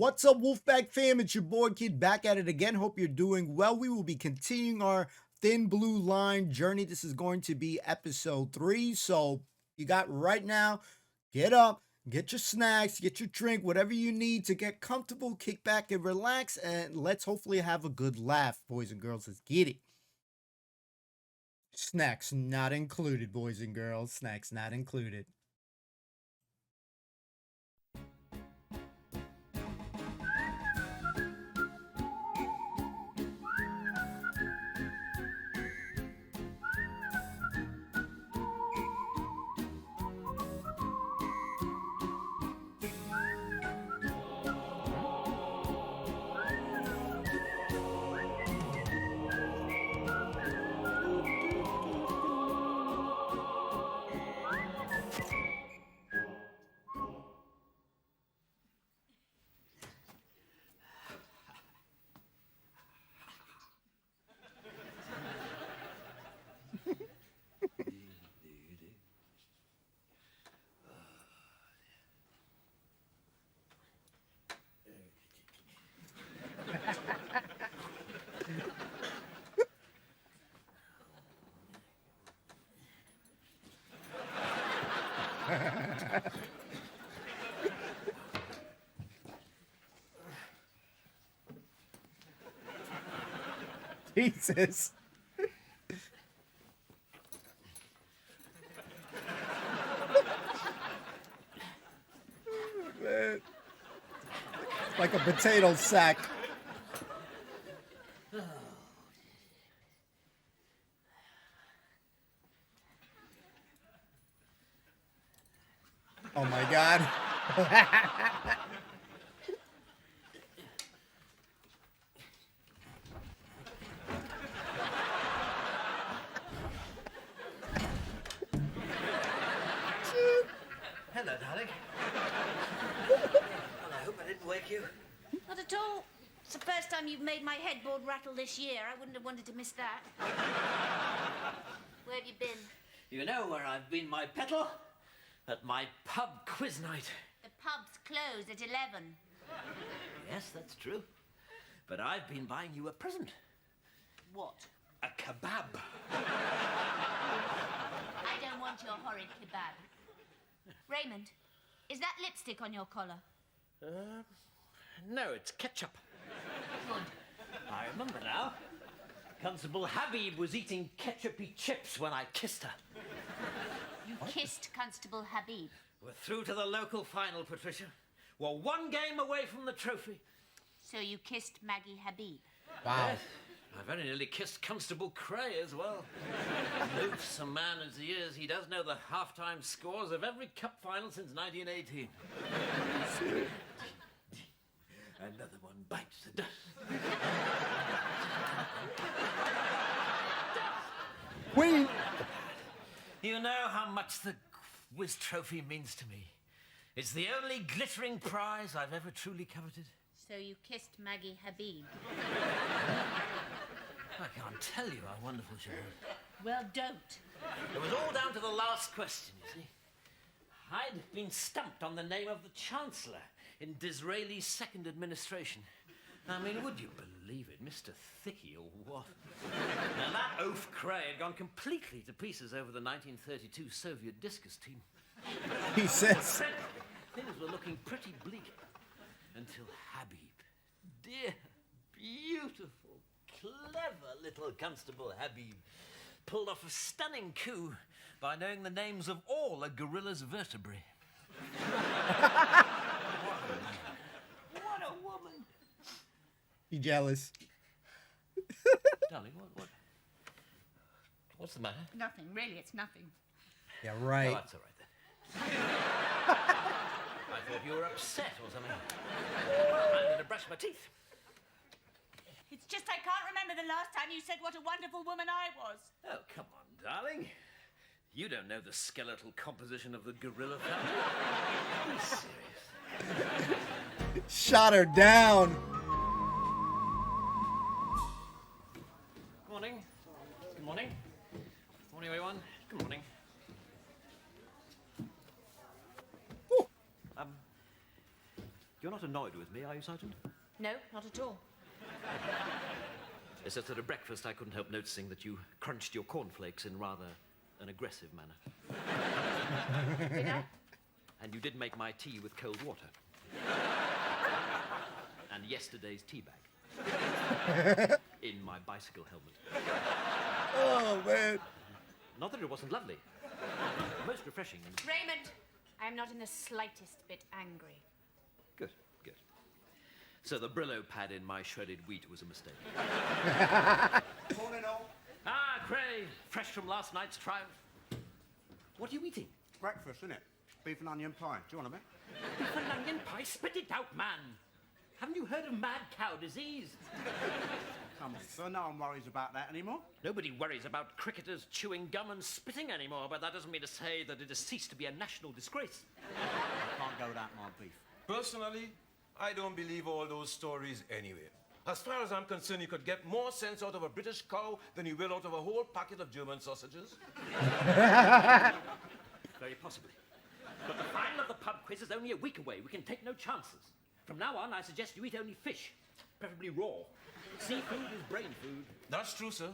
What's up, Wolfpack fam? It's your boy Kid back at it again. Hope you're doing well. We will be continuing our Thin Blue Line journey. This is going to be episode 3. So you got right now, get up, get your snacks, get your drink, whatever you need to get comfortable, kick back and relax, and let's hopefully have a good laugh, boys and girls. Let's get it. Snacks not included, boys and girls. Snacks not included. Jesus. Man. Like a potato sack. Oh my God. Hello, darling. Well, I hope I didn't wake you. Not at all. It's the first time you've made my headboard rattle this year. I wouldn't have wanted to miss that. Where have you been? You know where I've been, my petal? At my pub quiz night. The pub's closed at 11. Yes, that's true. But I've been buying you a present. What? A kebab. I don't want your horrid kebab. Raymond, is that lipstick on your collar? No, it's ketchup. Good. I remember now. Constable Habib was eating ketchupy chips when I kissed her. You kissed Constable Habib. We're through to the local final, Patricia. We're one game away from the trophy. So you kissed Maggie Habib. Wow. Yes. I very nearly kissed Constable Cray as well. Loathsome man as he is, he does know the half-time scores of every cup final since 1918. Another one bites the dust. Queen. You know how much the Quiz Trophy means to me. It's the only glittering prize I've ever truly coveted. So you kissed Maggie Habib. I can't tell you how wonderful she was. Well, don't. It was all down to the last question, you see. I'd been stumped on the name of the Chancellor in Disraeli's second administration. I mean, would you believe it, Mr. Thicky or what? Now, that oaf Cray had gone completely to pieces over the 1932 Soviet discus team. He says. Things were looking pretty bleak until Habib, dear, beautiful, clever little Constable Habib, pulled off a stunning coup by knowing the names of all a gorilla's vertebrae. What a woman! You jealous? Darling, what's the matter? Nothing, really, it's nothing. Yeah, Oh, right. that's all right then. I thought you were upset or something. I'm going to brush my teeth. It's just I can't remember the last time you said what a wonderful woman I was. Oh, come on, darling. You don't know the skeletal composition of the gorilla family. Be serious. Shot her down. Good morning. Good morning. Good morning, everyone. Good morning. You're not annoyed with me, are you, Sergeant? No, not at all. It's just that at breakfast I couldn't help noticing that you crunched your cornflakes in rather an aggressive manner. Did I? And you did make my tea with cold water. And yesterday's tea bag. In my bicycle helmet. Oh, man. Not that it wasn't lovely. Most refreshing. And Raymond, I am not in the slightest bit angry. good, good. So the Brillo pad in my shredded wheat was a mistake. Morning, all. Ah, Cray, fresh from last night's triumph. What are you eating? Breakfast, isn't it? Beef and onion pie. Do you want a bit? Beef and onion pie? Spit it out, man. Haven't you heard of mad cow disease? Come on, sir. No one worries about that anymore. Nobody worries about cricketers chewing gum and spitting anymore, but that doesn't mean to say that it has ceased to be a national disgrace. Can't go without my beef. Personally, I don't believe all those stories anyway. As far as I'm concerned, you could get more sense out of a British cow than you will out of a whole packet of German sausages. Very possibly. But the final of the pub quiz is only a week away. We can take no chances. From now on, I suggest you eat only fish, preferably raw. Seafood is brain food. That's true, sir.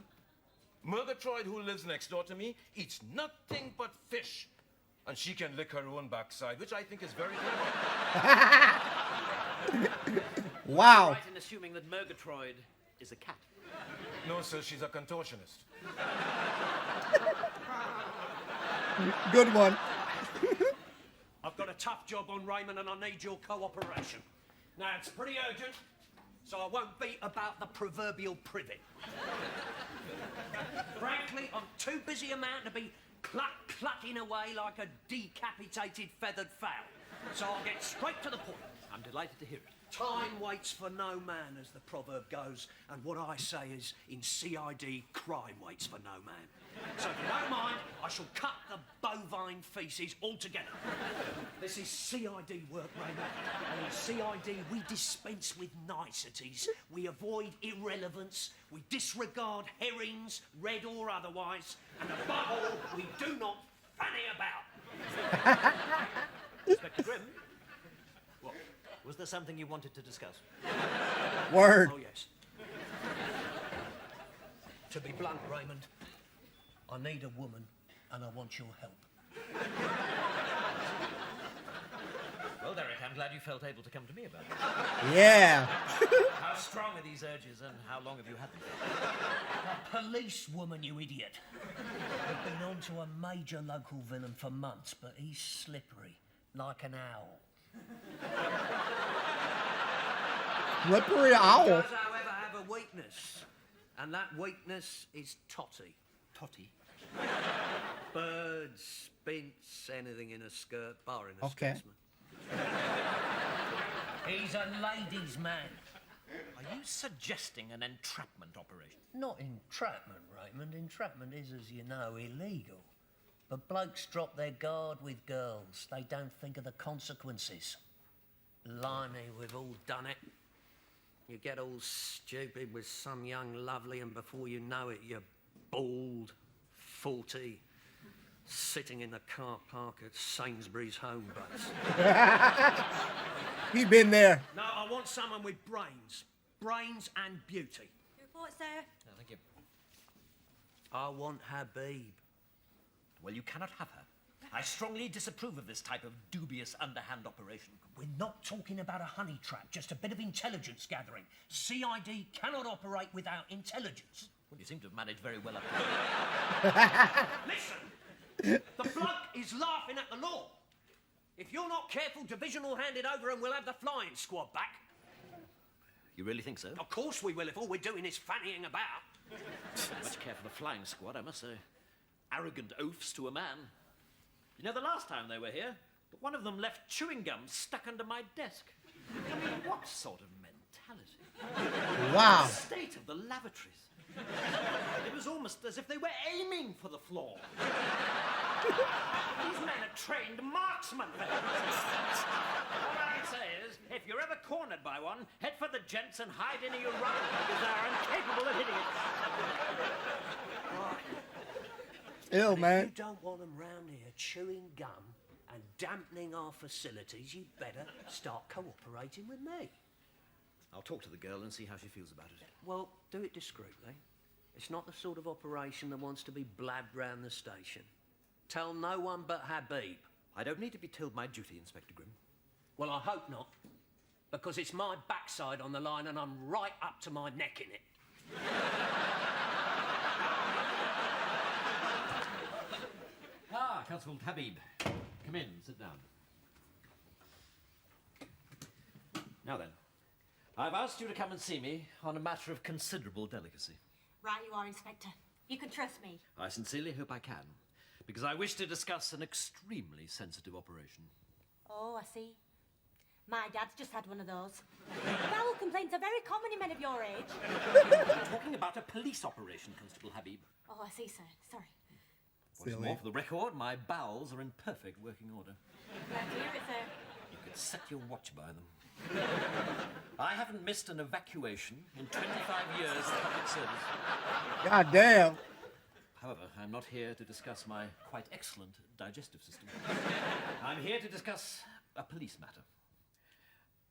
Murgatroyd, who lives next door to me, eats nothing but fish. And she can lick her own backside, which I think is very good. Wow. Right in assuming that Murgatroyd is a cat. No, sir, she's a contortionist. Good one. I've got a tough job on Raymond and I need your cooperation. Now, it's pretty urgent, so I won't beat about the proverbial privet. Frankly, I'm too busy a man to be clucking away like a decapitated feathered fowl. So I'll get straight to the point. I'm delighted to hear it. Time waits for no man, as the proverb goes, and what I say is, in CID, crime waits for no man. So if you don't mind, I shall cut the bovine faeces altogether. This is CID work, Raymond, and in CID we dispense with niceties, we avoid irrelevance, we disregard herrings, red or otherwise, and above all, we do not fanny about. Inspector Grimm, what? Was there something you wanted to discuss? Word. Oh, yes. To be blunt, Raymond, I need a woman and I want your help. Well, Derek, I'm glad you felt able to come to me about it. Yeah. How strong are these urges and how long have you had them? A policewoman, you idiot. I've been on to a major local villain for months, but he's slippery, like an owl. Slippery owl. Does, however, have a weakness, and that weakness is Totty. Totty. Birds, bints, anything in a skirt, barring a Okay. Scotsman. He's a ladies' man. Are you suggesting an entrapment operation? Not entrapment, Raymond. Entrapment is, as you know, illegal. But blokes drop their guard with girls. They don't think of the consequences. Blimey, we've all done it. You get all stupid with some young lovely, and before you know it, you're bald, 40, sitting in the car park at Sainsbury's home base. He been there. No, I want someone with brains. Brains and beauty. Report, sir. No, thank you. I want Habib. Well, you cannot have her. I strongly disapprove of this type of dubious underhand operation. We're not talking about a honey trap, just a bit of intelligence gathering. CID cannot operate without intelligence. Well, you seem to have managed very well up to Listen! The bloke is laughing at the law. If you're not careful, division will hand it over and we'll have the flying squad back. You really think so? Of course we will, if all we're doing is fannying about. Much care for the flying squad, I must say. Arrogant oafs to a man. You know, the last time they were here, one of them left chewing gum stuck under my desk. I mean, what sort of mentality? Wow. The state of the lavatories. It was almost as if they were aiming for the floor. These men are trained marksmen. All I say is, if you're ever cornered by one, head for the gents and hide in your run, because they're incapable of hitting it. Ill, If man. you don't want them round here chewing gum and dampening our facilities, you'd better start cooperating with me. I'll talk to the girl and see how she feels about it. Well, do it discreetly. It's not the sort of operation that wants to be blabbed round the station. Tell no one but Habib. I don't need to be told my duty, Inspector Grimm. Well, I hope not, because it's my backside on the line and I'm right up to my neck in it. Ah, Constable Habib. Come in, sit down. Now then, I've asked you to come and see me on a matter of considerable delicacy. Right you are, Inspector. You can trust me. I sincerely hope I can, because I wish to discuss an extremely sensitive operation. Oh, I see. My dad's just had one of those. Bowel complaints are very common in men of your age. We're talking about a police operation, Constable Habib. Oh, I see, sir. Sorry. What's more, for the record, my bowels are in perfect working order. Glad to hear it, sir. You could set your watch by them. I haven't missed an evacuation in 25 years of public service. God damn. However, I'm not here to discuss my quite excellent digestive system. I'm here to discuss a police matter.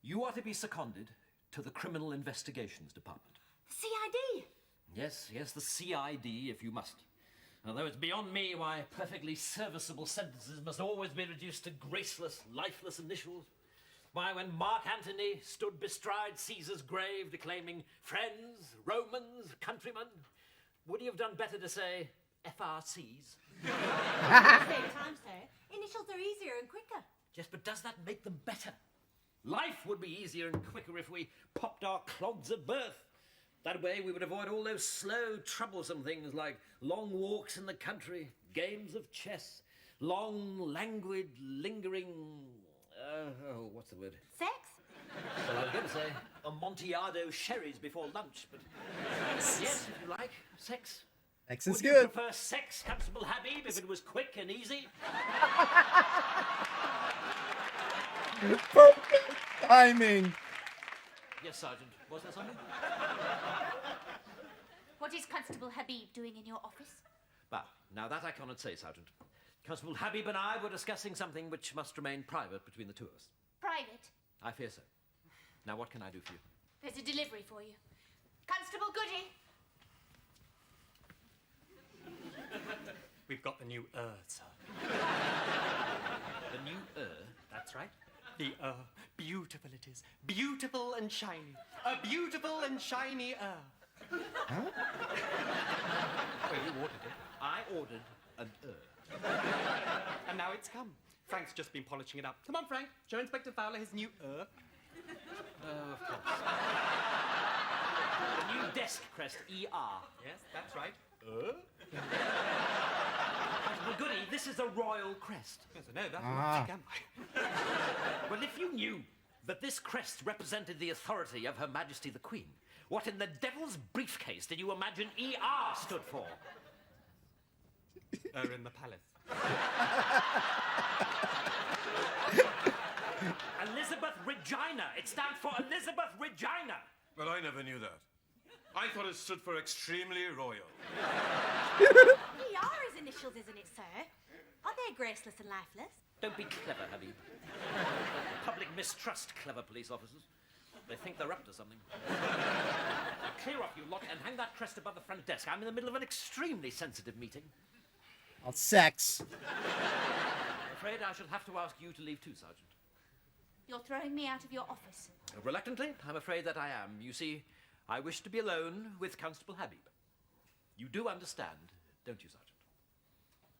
You are to be seconded to the Criminal Investigations Department. CID? Yes, the CID, if you must. Although it's beyond me why perfectly serviceable sentences must always be reduced to graceless, lifeless initials. Why, when Mark Antony stood bestride Caesar's grave declaiming friends, Romans, countrymen, would he have done better to say FRCs? At the same time, sir, initials are easier and quicker. Yes, but does that make them better? Life would be easier and quicker if we popped our clogs at birth. That way we would avoid all those slow, troublesome things like long walks in the country, games of chess, long, languid, lingering... what's the word? Sex? Well, I was going to say Amontillado sherries before lunch, but... yes, if you like, sex. Sex is Would good. you prefer sex, Constable Habib, if it was quick and easy? Perfect timing. Yes, Sergeant. Was there something? What is Constable Habib doing in your office? Bah, now that I cannot say, Sergeant. Constable Habib and I were discussing something which must remain private between the two of us. Private. I fear so. Now, what can I do for you? There's a delivery for you. Constable Goody. We've got the new sir. The new That's right. The beautiful it is. Beautiful and shiny. A beautiful and shiny Well, you ordered it. I ordered an And now it's come. Frank's just been polishing it up. Come on, Frank. Show Inspector Fowler his new of course. The new desk crest, ER. Yes, that's right. Well, Goody, this is a royal crest. Yes, I know. That's what am I? Well, if you knew that this crest represented the authority of Her Majesty the Queen, what in the devil's briefcase did you imagine ER stood for? In the palace. Elizabeth Regina. It stands for Elizabeth Regina. Well, I never knew that. I thought it stood for extremely royal. ER is initials, isn't it, sir? Are they graceless and lifeless? Don't be clever, Habib. The public mistrust clever police officers. They think they're up to something. Now clear off, you lot, and hang that crest above the front desk. I'm in the middle of an extremely sensitive meeting. On sex. I'm afraid I shall have to ask you to leave too, Sergeant. You're throwing me out of your office. Reluctantly, I'm afraid that I am. You see, I wish to be alone with Constable Habib. You do understand, don't you, Sergeant?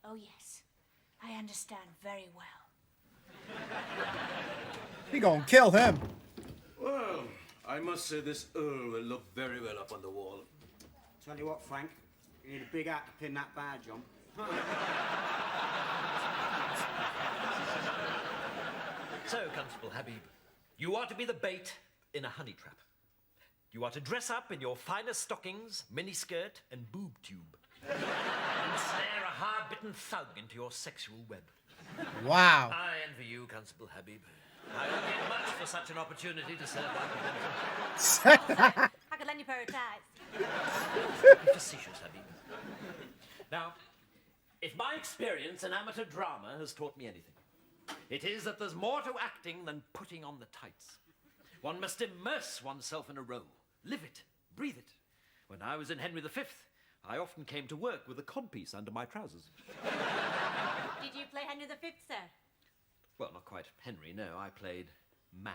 Oh, yes. I understand very well. He gonna kill him. Well, I must say this Earl will look very well up on the wall. Tell you what, Frank, you need a big hat to pin that badge on. So, Constable Habib, you are to be the bait in a honey trap. You are to dress up in your finest stockings, miniskirt, and boob tube. And snare a hard-bitten thug into your sexual web. Wow. I envy you, Constable Habib. I don't get much for such an opportunity to serve my credentials. I could lend you a pair of ties. Be facetious, Habib. Now, if my experience in amateur drama has taught me anything, It is that there's more to acting than putting on the tights. One must immerse oneself in a role, live it, breathe it. When I was in Henry V, I often came to work with a codpiece under my trousers. Did you play Henry V, sir? Well, not quite Henry, no. I played man.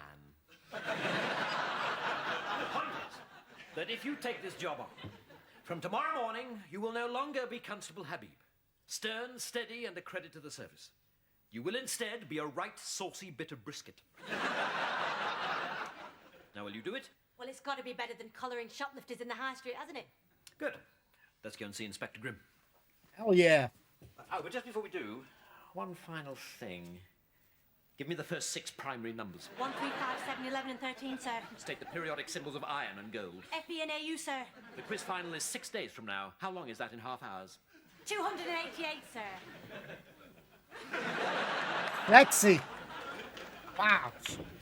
The point is that if you take this job on, from tomorrow morning, you will no longer be Constable Habib. Stern, steady, and a credit to the service. You will instead be a right saucy bit of brisket. Now, will you do it? Well, it's got to be better than collaring shoplifters in the high street, hasn't it? Good. Let's go and see Inspector Grimm. Hell yeah. Oh, but just before we do, one final thing. Give me the first 6 primary numbers. 1, 3, 5, 7, 11, and 13, sir. State the periodic symbols of iron and gold. FE and AU, sir. The quiz final is 6 days from now. How long is that in half hours? 288, sir. Lexi. Wow.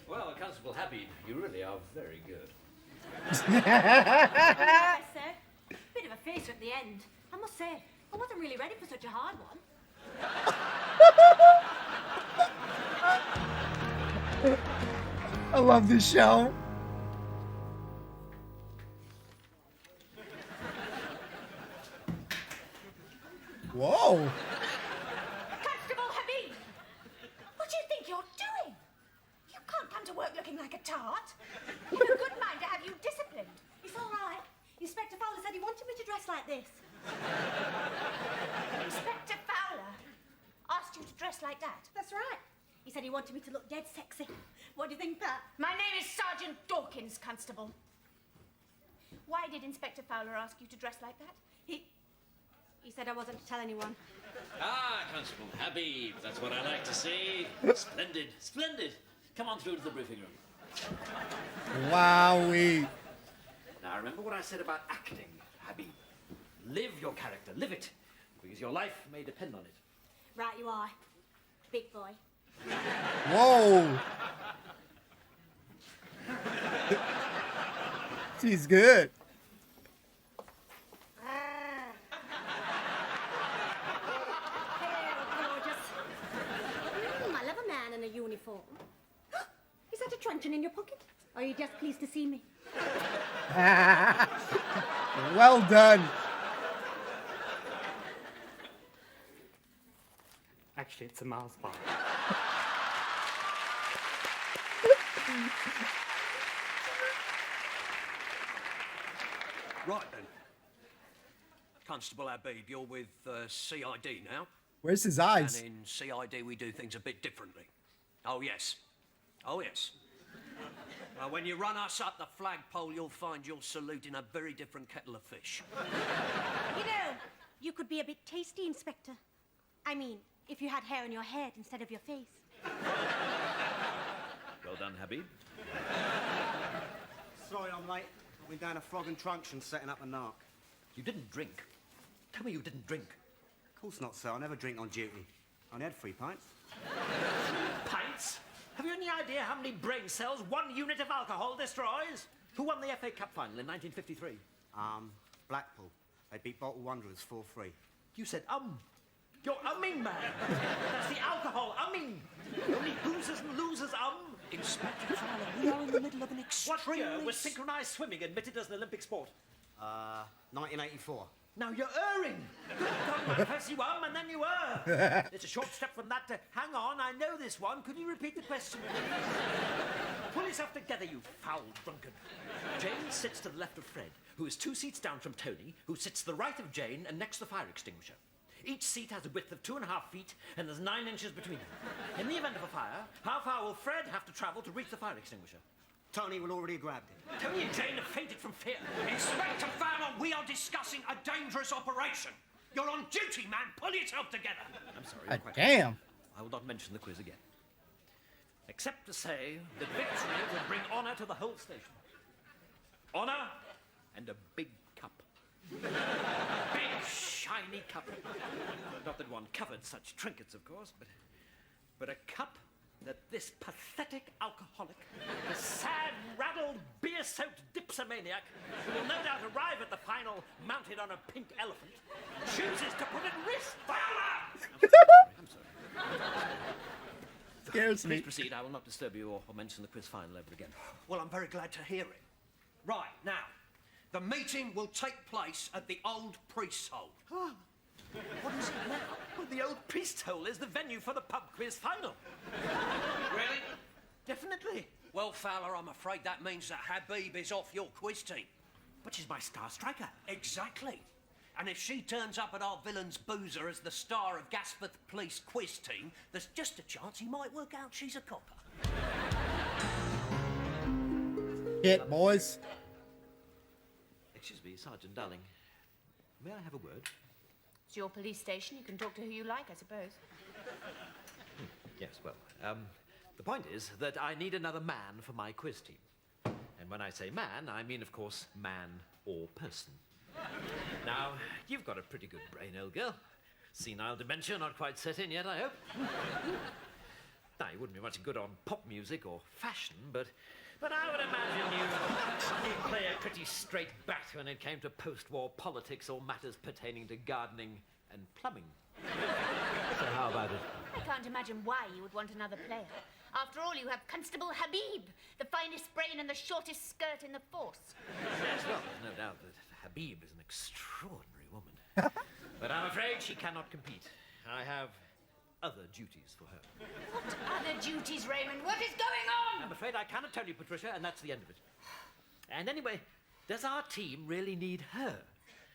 Well, Constable Habib, you really are very good. Yes, sir. Bit of a facer at the end. I must say, I wasn't really ready for such a hard one. I love this show. Whoa. Constable Habib! What do you think you're doing? You can't come to work looking like a tart. You've a good mind to have you disciplined. It's all right. Inspector Fowler said he wanted me to dress like this. Inspector Fowler asked you to dress like that. That's right. He said he wanted me to look dead sexy. What do you think, Pat? My name is Sergeant Dawkins, Constable. Why did Inspector Fowler ask you to dress like that? He said I wasn't to tell anyone. Ah, Constable Habib, that's what I like to see. Splendid, splendid. Come on through to the briefing room. Wowee. Now, remember what I said about acting, Habib. Live your character, live it, because your life may depend on it. Right you are. Big boy. Whoa. She's good. I love a man in a uniform. Is that a truncheon in your pocket? Or are you just pleased to see me? Well done. Actually, it's a Mars bar. Right then. Constable Habib, you're with CID now. Where's his eyes? And in CID we do things a bit differently. Oh yes. Oh yes. When you run us up the flagpole, you'll find you're saluting a very different kettle of fish. You know, you could be a bit tasty, Inspector. I mean, if you had hair on your head instead of your face. Well done, Habib. Sorry I'm late. I've been down to Frog and Truncheon setting up a narc. You didn't drink. Tell me you didn't drink. Of course not, sir. I never drink on duty. I only had 3 pints. Pints? Have you any idea how many brain cells 1 unit of alcohol destroys? Who won the FA Cup final in 1953? Blackpool. They beat Bolton Wanderers 4-3. You said You're umming, man. That's the alcohol umming. Only boozers and losers Inspector Fowler, we are in the middle of an What extremely... year was synchronized swimming admitted as an Olympic sport? 1984. Now you're erring. First you and then you err. It's a short step from that to, hang on, I know this one. Could you repeat the question, please? Pull yourself together, you foul drunkard. Jane sits to the left of Fred, who is 2 seats down from Tony, who sits to the right of Jane and next to the fire extinguisher. Each seat has a width of 2.5 feet, and there's 9 inches between them. In the event of a fire, how far will Fred have to travel to reach the fire extinguisher? Tony will already have grabbed it. Tony and Jane have fainted from fear. Inspector Fowler, we are discussing a dangerous operation. You're on duty, man. Pull yourself together. I'm sorry, you're quite Damn. I will not mention the quiz again. Except to say that victory will bring honour to the whole station. Honour and a big cup. Big, shiny cup. Not that one covered such trinkets, of course, but a cup that this pathetic alcoholic, the sad, raddled, beer-soaked dipsomaniac, who will no doubt arrive at the final mounted on a pink elephant, chooses to put at risk. Fowler! I'm sorry. scares me. Please proceed. I will not disturb you or mention the quiz final ever again. Well, I'm very glad to hear it. Right, now, the meeting will take place at the old priest's hole. What is it now? Well, the old priest's hole is the venue for the pub quiz final. Really? Definitely. Well, fella, I'm afraid that means that Habib is off your quiz team. But she's my star striker. Exactly. And if she turns up at our villain's boozer as the star of Gasforth Police quiz team, there's just a chance he might work out she's a copper. Hit, boys. Excuse me, Sergeant Darling. May I have a word? It's your police station. You can talk to who you like, I suppose. Yes, well, the point is that I need another man for my quiz team. And when I say man, I mean, of course, man or person. Now, you've got a pretty good brain, old girl. Senile dementia not quite set in yet, I hope. Now, you wouldn't be much good on pop music or fashion, but I would imagine you'd play a pretty straight bat when it came to post-war politics or matters pertaining to gardening and plumbing. So how about it? I can't imagine why you would want another player. After all, you have Constable Habib, the finest brain and the shortest skirt in the force. Yes, well, there's no doubt that Habib is an extraordinary woman. But I'm afraid she cannot compete. I have other duties for her. What other duties, Raymond? What is going on? I'm afraid I cannot tell you, Patricia, and that's the end of it. And anyway, does our team really need her?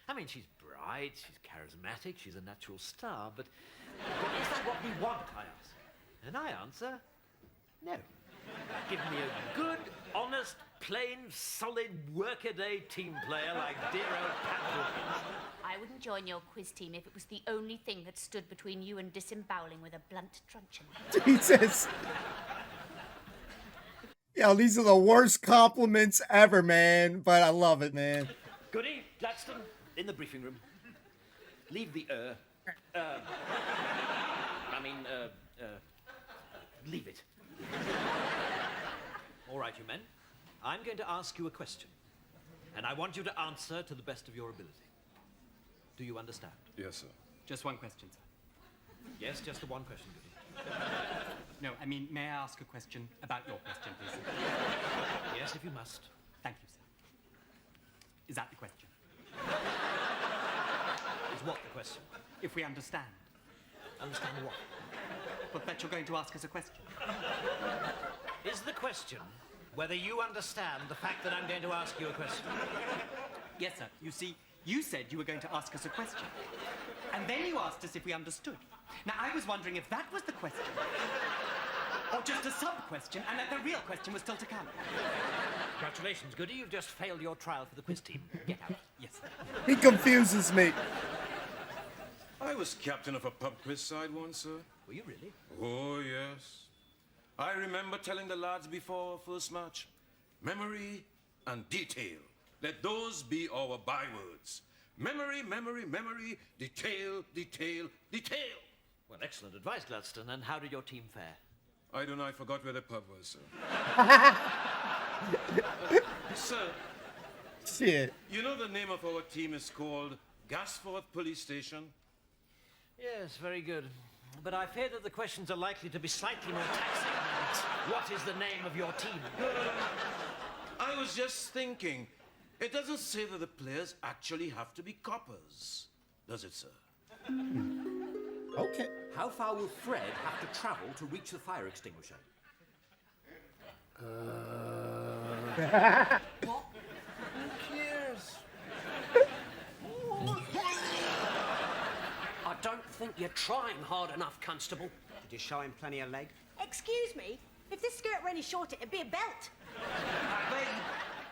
I mean, she's bright, she's charismatic, she's a natural star, but is that what we want, I ask? And I answer, no. Give me a good, honest, plain, solid, workaday team player like dear old Pat Dawkins. I wouldn't join your quiz team if it was the only thing that stood between you and disemboweling with a blunt truncheon. Jesus. Yo, these are the worst compliments ever, man. But I love it, man. Goody, Gladstone, in the briefing room. Leave the leave it. All right, you men. I'm going to ask you a question. And I want you to answer to the best of your ability. Do you understand? Yes, sir. Just one question, sir. Yes, just the one question, Goody. No, I mean, may I ask a question about your question, please? Yes, if you must. Thank you, sir. Is that the question? Is what the question? If we understand. Understand what? But that you're going to ask us a question. Is the question whether you understand the fact that I'm going to ask you a question? Yes, sir. You see, you said you were going to ask us a question. And then you asked us if we understood. Now, I was wondering if that was the question. Or just a sub-question, and that the real question was still to come. Congratulations, Goody. You've just failed your trial for the quiz team. Get out. Yes, sir. He confuses me. I was captain of a pub quiz side once, sir. Were you really? Oh, yes. I remember telling the lads before our first match, memory and detail. Let those be our bywords. Memory, memory, memory, detail, detail, detail. Well, excellent advice, Gladstone. And how did your team fare? I don't know, I forgot where the pub was, sir. Sir, Shit. you know the name of our team is called Gasforth Police Station? Yes, very good. But I fear that the questions are likely to be slightly more taxing than what is the name of your team? I was just thinking, it doesn't say that the players actually have to be coppers, does it, sir? Okay. How far will Fred have to travel to reach the fire extinguisher? What? Who cares? I don't think you're trying hard enough, Constable. Did you show him plenty of leg? Excuse me, if this skirt were any shorter, it'd be a belt. Habib,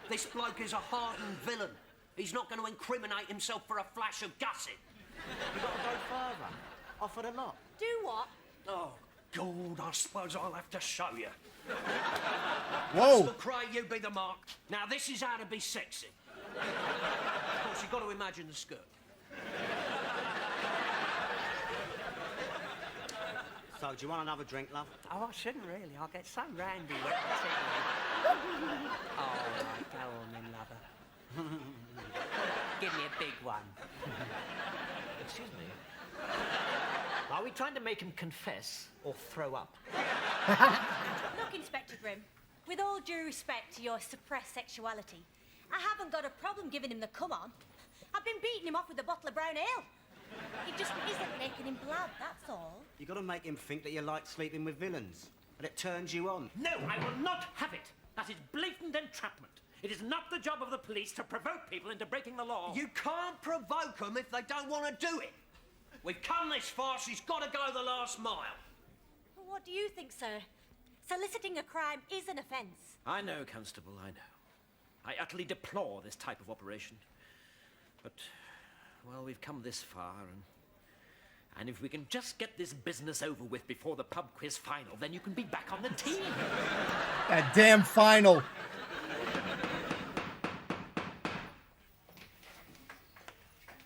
this bloke is a hardened villain. He's not going to incriminate himself for a flash of gossip. You got to go further. Offered a lot. Do what? Oh, God, I suppose I'll have to show you. Whoa. Cray, you be the mark. Now, this is how to be sexy. Of course, you've got to imagine the skirt. So, do you want another drink, love? Oh, I shouldn't really. I'll get so randy when I see you. Oh, go on then, lover. Give me a big one. Excuse me. Are we trying to make him confess or throw up? Look, Inspector Grimm, with all due respect to your suppressed sexuality, I haven't got a problem giving him the come on. I've been beating him off with a bottle of brown ale. It just isn't making him blab, that's all. You got to make him think that you like sleeping with villains, and it turns you on. No, I will not have it. That is blatant entrapment. It is not the job of the police to provoke people into breaking the law. You can't provoke them if they don't want to do it. We've come this far, she's got to go the last mile. Well, what do you think, sir? Soliciting a crime is an offence. I know, Constable, I know. I utterly deplore this type of operation. But, well, we've come this far, and if we can just get this business over with before the pub quiz final, then you can be back on the team. That damn final.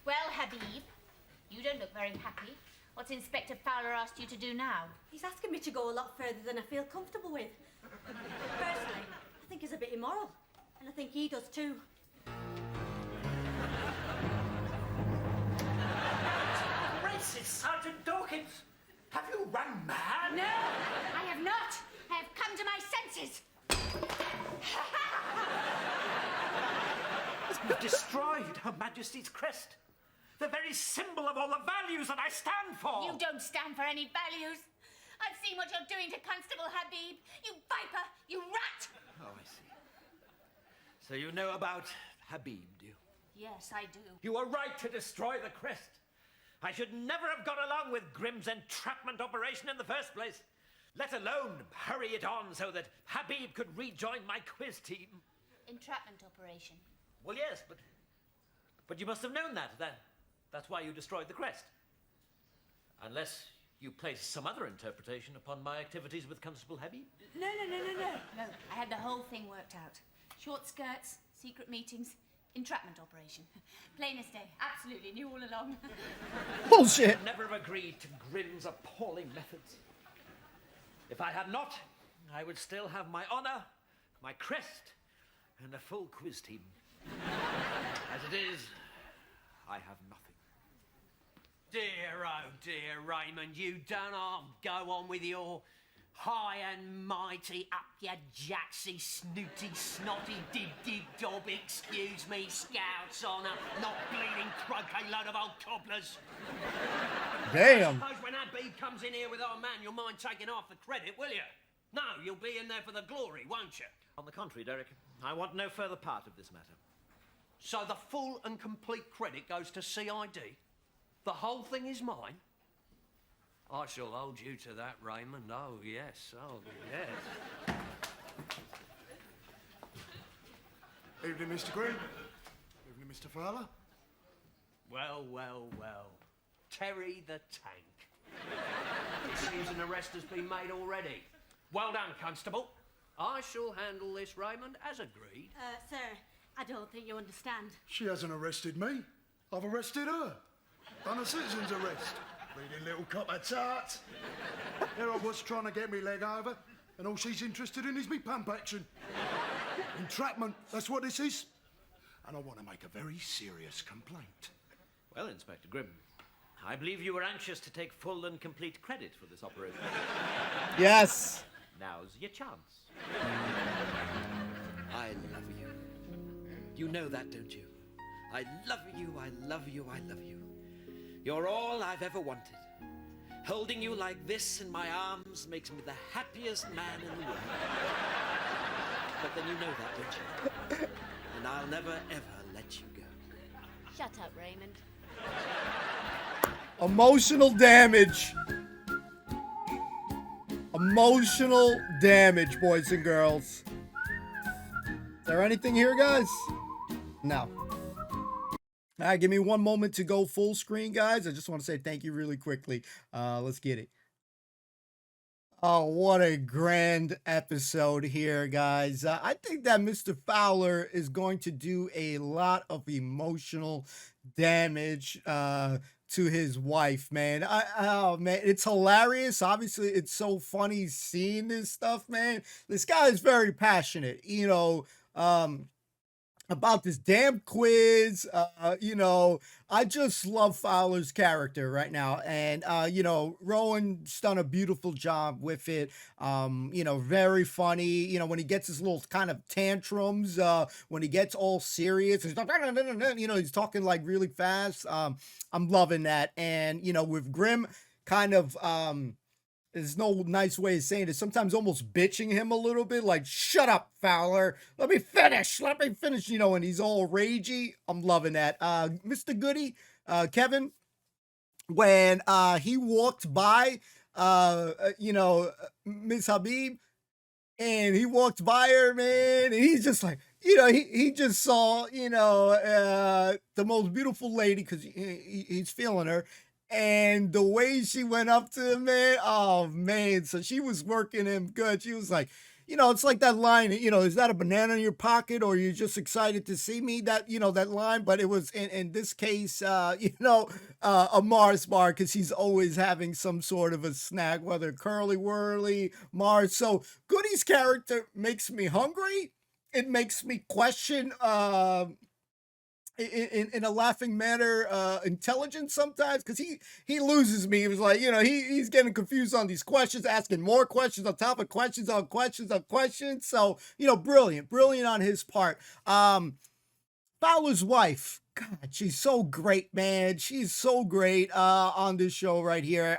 Well, Habib, you don't look very happy. What's Inspector Fowler asked you to do now? He's asking me to go a lot further than I feel comfortable with. Personally, I think it's a bit immoral. And I think he does too. Gracious, Sergeant Dawkins! Have you run mad? No, I have not. I have come to my senses. You've destroyed Her Majesty's crest. The very symbol of all the values that I stand for. You don't stand for any values. I've seen what you're doing to Constable Habib. You viper, you rat. Oh, I see. So you know about Habib, do you? Yes, I do. You were right to destroy the crest. I should never have gone along with Grimm's entrapment operation in the first place, let alone hurry it on so that Habib could rejoin my quiz team. Entrapment operation. Well, yes, but you must have known that. That's why you destroyed the crest. Unless you place some other interpretation upon my activities with Constable Habib. No. No, I had the whole thing worked out. Short skirts, secret meetings, entrapment operation. Plain as day. Absolutely knew all along. Bullshit. I never have agreed to Grimm's appalling methods. If I had not, I would still have my honor, my crest, and a full quiz team. As it is, I have nothing. Dear, oh dear, Raymond, you done harm. Go on with your high and mighty, up your jacksy, snooty, snotty, dib-dib-dob, excuse me, Scouts honour, not bleeding croquet load of old cobblers. Damn. Suppose when Habib comes in here with our man, you'll mind taking half the credit, will you? No, you'll be in there for the glory, won't you? On the contrary, Derek, I want no further part of this matter. So the full and complete credit goes to CID? The whole thing is mine? I shall hold you to that, Raymond. Oh, yes. Evening, Mr. Green. Evening, Mr. Fowler. Well. Terry the Tank. It seems an arrest has been made already. Well done, Constable. I shall handle this, Raymond, as agreed. Sir, I don't think you understand. She hasn't arrested me. I've arrested her. Done a citizen's arrest. Bleeding little copper tart. There I was trying to get me leg over, and all she's interested in is me pump action. Entrapment, that's what this is. And I want to make a very serious complaint. Well, Inspector Grimm, I believe you were anxious to take full and complete credit for this operation. Yes. Now's your chance. I love you. You know that, don't you? I love you, I love you, I love you. You're all I've ever wanted. Holding you like this in my arms makes me the happiest man in the world. But then you know that, don't you? And I'll never, ever let you go. Shut up, Raymond. Emotional damage. Emotional damage, boys and girls. Is there anything here, guys? No. All right, give me one moment to go full screen, guys. I just want to say thank you really quickly. Let's get it. Oh, what a grand episode here, guys. I think that Mr. Fowler is going to do a lot of emotional damage to his wife, man. Oh, man, it's hilarious. Obviously, it's so funny seeing this stuff, man. This guy is very passionate, you know. about this damn quiz. You know, I just love Fowler's character right now. And you know, Rowan's done a beautiful job with it. You know, very funny. You know, when he gets his little kind of tantrums, when he gets all serious, he's like, you know, he's talking like really fast. I'm loving that. And, you know, with Grimm kind of there's no nice way of saying it. Sometimes almost bitching him a little bit, like, shut up, Fowler. Let me finish. Let me finish. You know, and he's all ragey. I'm loving that. Mr. Goody, Kevin, when he walked by you know, Miss Habib, and he walked by her, man, and he's just like, you know, he just saw, you know, the most beautiful lady because he's feeling her. And the way she went up to him, man, oh man. So she was working him good. She was like, you know, it's like that line, you know, is that a banana in your pocket or you're just excited to see me? That, you know, that line, but it was in this case, you know, a Mars bar because he's always having some sort of a snack, whether curly whirly, Mars. So Goody's character makes me hungry. It makes me question, in a laughing manner, intelligence sometimes because he loses me. He was like, you know, he's getting confused on these questions, asking more questions on top of questions on questions on questions. So, you know, brilliant on his part. Fowler's wife, God, she's so great, man. She's so great on this show right here.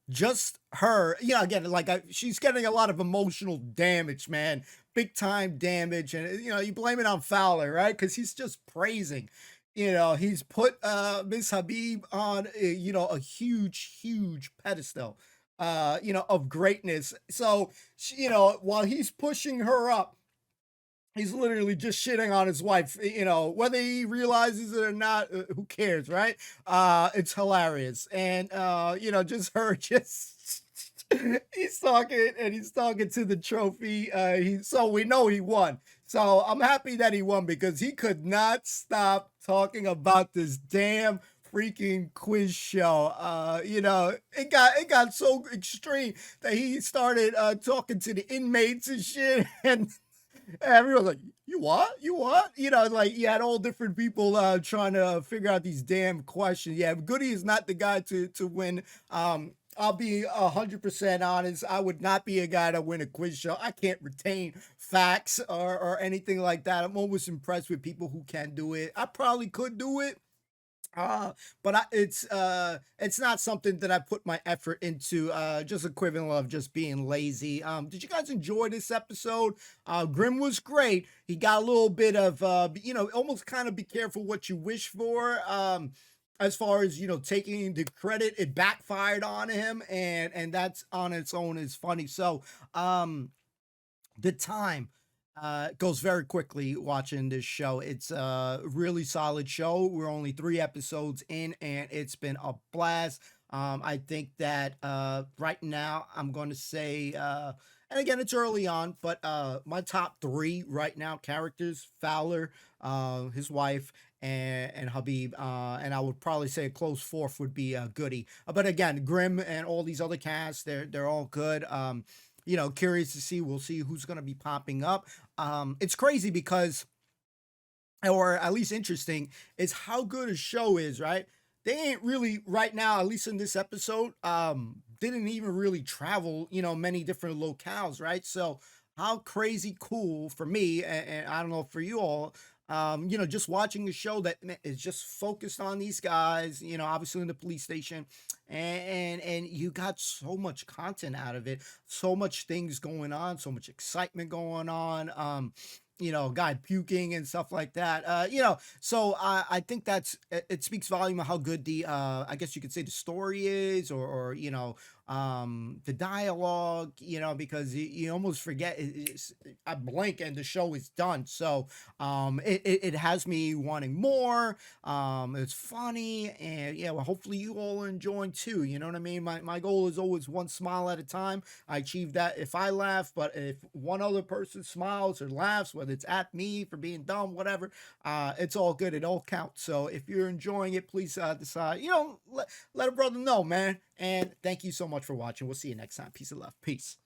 Just her, you know, again, like she's getting a lot of emotional damage, man, big time damage, and you know, you blame it on Fowler, right? Because he's just praising. You know, he's put Miss Habib on, you know, a huge pedestal, you know, of greatness. So, you know, while he's pushing her up, he's literally just shitting on his wife, you know, whether he realizes it or not, who cares, right? It's hilarious. And, you know, just her, just, he's talking to the trophy. So we know he won. So I'm happy that he won because he could not stop talking about this damn freaking quiz show. You know, it got so extreme that he started talking to the inmates and shit. And everyone's like, you what? You what? You know, like you had all different people trying to figure out these damn questions. Yeah, Goody is not the guy to win. I'll be 100% honest. I would not be a guy to win a quiz show. I can't retain facts or anything like that. I'm always impressed with people who can do it. I probably could do it, but it's not something that I put my effort into. Just equivalent of just being lazy. Did you guys enjoy this episode? Grimm was great. He got a little bit of you know, almost kind of be careful what you wish for. As far as, you know, taking the credit, it backfired on him, and that's on its own is funny. So the time goes very quickly watching this show. It's a really solid show. We're only 3 episodes in, and it's been a blast. I think that right now I'm going to say, and again, it's early on, but my top 3 right now characters: Fowler, his wife, and Habib. And I would probably say a close 4th would be Goody. But again, Grimm and all these other casts, they're all good. You know, curious to see. We'll see who's going to be popping up. It's crazy because, or at least interesting, is how good a show is, right? They ain't really right now, at least in this episode, didn't even really travel, you know, many different locales, right? So how crazy cool for me, and I don't know for you all, you know, just watching a show that is just focused on these guys, you know, obviously in the police station, and you got so much content out of it, so much things going on, so much excitement going on. You know, guy puking and stuff like that. You know, so I think it speaks volume of how good the I guess you could say the story is, or you know, the dialogue. You know, because you almost forget. I blink and the show is done. So it has me wanting more. It's funny, and yeah, well, hopefully you all are enjoying too. You know what I mean? My goal is always one smile at a time. I achieve that if I laugh, but if one other person smiles or laughs, whether it's at me for being dumb, whatever, it's all good. It all counts. So if you're enjoying it, please decide, you know, let a brother know, man. And thank you so much for watching. We'll see you next time. Peace and love. Peace.